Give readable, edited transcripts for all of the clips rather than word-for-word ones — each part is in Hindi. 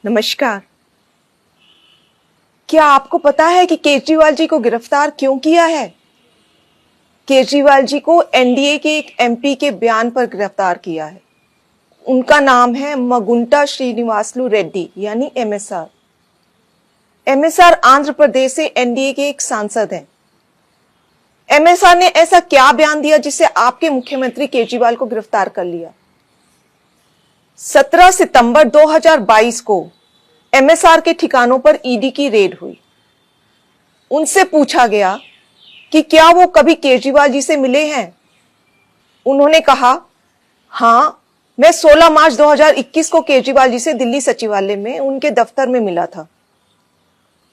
नमस्कार। क्या आपको पता है कि केजरीवाल जी को गिरफ्तार क्यों किया है? केजरीवाल जी को एनडीए के एक एमपी के बयान पर गिरफ्तार किया है। उनका नाम है मगुंटा श्रीनिवासलू रेड्डी यानी एमएसआर। एमएसआर आंध्र प्रदेश से एनडीए के एक सांसद हैं। एमएसआर ने ऐसा क्या बयान दिया जिससे आपके मुख्यमंत्री केजरीवाल को गिरफ्तार कर लिया? 17 सितंबर 2022 को एमएसआर के ठिकानों पर ईडी की रेड हुई। उनसे पूछा गया कि क्या वो कभी केजरीवाल जी से मिले हैं। उन्होंने कहा, हां, मैं 16 मार्च 2021 को केजरीवाल जी से दिल्ली सचिवालय में उनके दफ्तर में मिला था।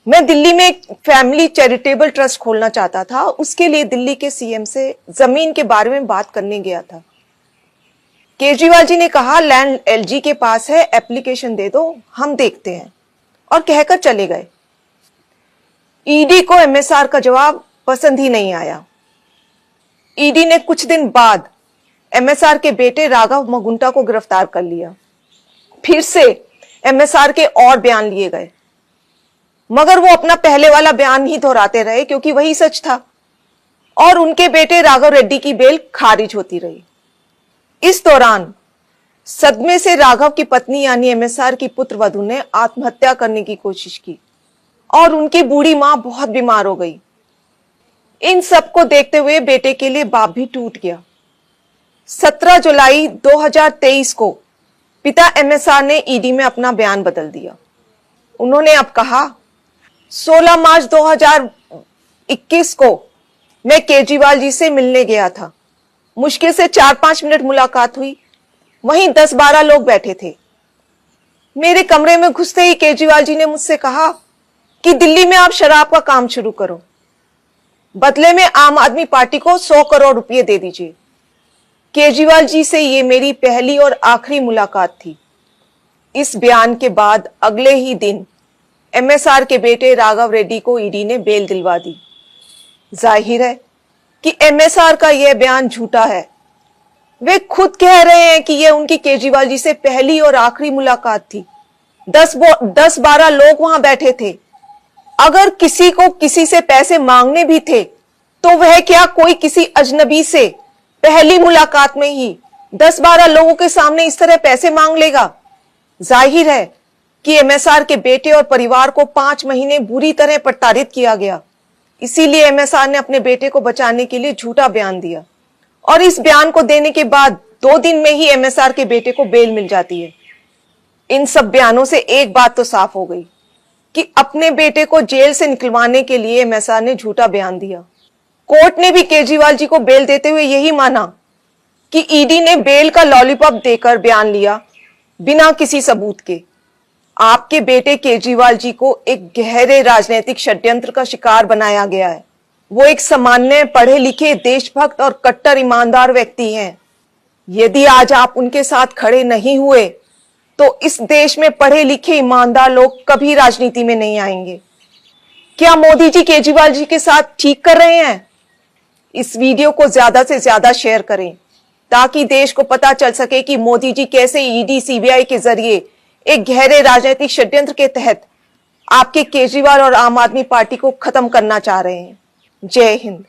मैं दिल्ली में एक फैमिली चैरिटेबल ट्रस्ट खोलना चाहता था। उसके लिए दिल्ली के सीएम से जमीन के बारे में बात करने गया था। केजरीवाल जी ने कहा, लैंड एलजी के पास है, एप्लीकेशन दे दो, हम देखते हैं, और कहकर चले गए। ईडी को एमएसआर का जवाब पसंद ही नहीं आया। ईडी ने कुछ दिन बाद एमएसआर के बेटे राघव मगुंटा को गिरफ्तार कर लिया। फिर से एमएसआर के और बयान लिए गए, मगर वो अपना पहले वाला बयान ही दोहराते रहे क्योंकि वही सच था, और उनके बेटे राघव रेड्डी की बेल खारिज होती रही। इस दौरान सदमे से राघव की पत्नी यानी एमएसआर की पुत्रवधू ने आत्महत्या करने की कोशिश की और उनकी बूढ़ी मां बहुत बीमार हो गई। इन सब को देखते हुए बेटे के लिए बाप भी टूट गया। 17 जुलाई 2023 को पिता एमएसआर ने ईडी में अपना बयान बदल दिया। उन्होंने अब कहा, 16 मार्च 2021 को मैं केजरीवाल जी से मिलने गया था। मुश्किल से 4-5 मिनट मुलाकात हुई। वहीं 10-12 लोग बैठे थे। मेरे कमरे में घुसते ही केजरीवाल जी ने मुझसे कहा कि दिल्ली में आप शराब का काम शुरू करो, बदले में आम आदमी पार्टी को 100 करोड़ रुपए दे दीजिए। केजरीवाल जी से ये मेरी पहली और आखिरी मुलाकात थी। इस बयान के बाद अगले ही दिन एमएसआर के बेटे राघव रेड्डी को ईडी ने बेल दिलवा दी। जाहिर है कि एमएसआर का यह बयान झूठा है। वे खुद कह रहे हैं कि यह उनकी केजरीवाल जी से पहली और आखिरी मुलाकात थी। 10-12 लोग वहां बैठे थे। अगर किसी को किसी से पैसे मांगने भी थे तो वह क्या कोई किसी अजनबी से पहली मुलाकात में ही 10-12 लोगों के सामने इस तरह पैसे मांग लेगा? जाहिर है कि एमएसआर के बेटे और परिवार को 5 महीने बुरी तरह प्रताड़ित किया गया। इसीलिए एमएसआर ने अपने बेटे को बचाने के लिए झूठा बयान दिया, और इस बयान को देने के बाद 2 दिन में ही एमएसआर के बेटे को बेल मिल जाती है। इन सब बयानों से एक बात तो साफ हो गई कि अपने बेटे को जेल से निकलवाने के लिए एमएसआर ने झूठा बयान दिया। कोर्ट ने भी केजरीवाल जी को बेल देते हुए यही माना कि ईडी ने बेल का लॉलीपॉप देकर बयान लिया बिना किसी सबूत के। आपके बेटे केजरीवाल जी को एक गहरे राजनीतिक षड्यंत्र का शिकार बनाया गया है। वो एक सामान्य पढ़े लिखे देशभक्त और कट्टर ईमानदार व्यक्ति हैं। यदि आज आप उनके साथ खड़े नहीं हुए तो इस देश में पढ़े लिखे ईमानदार लोग कभी राजनीति में नहीं आएंगे। क्या मोदी जी केजरीवाल जी के साथ ठीक कर रहे हैं? इस वीडियो को ज्यादा से ज्यादा शेयर करें ताकि देश को पता चल सके कि मोदी जी कैसे ईडी सीबीआई के जरिए एक गहरे राजनीतिक षड्यंत्र के तहत आपके केजरीवाल और आम आदमी पार्टी को खत्म करना चाह रहे हैं। जय हिंद।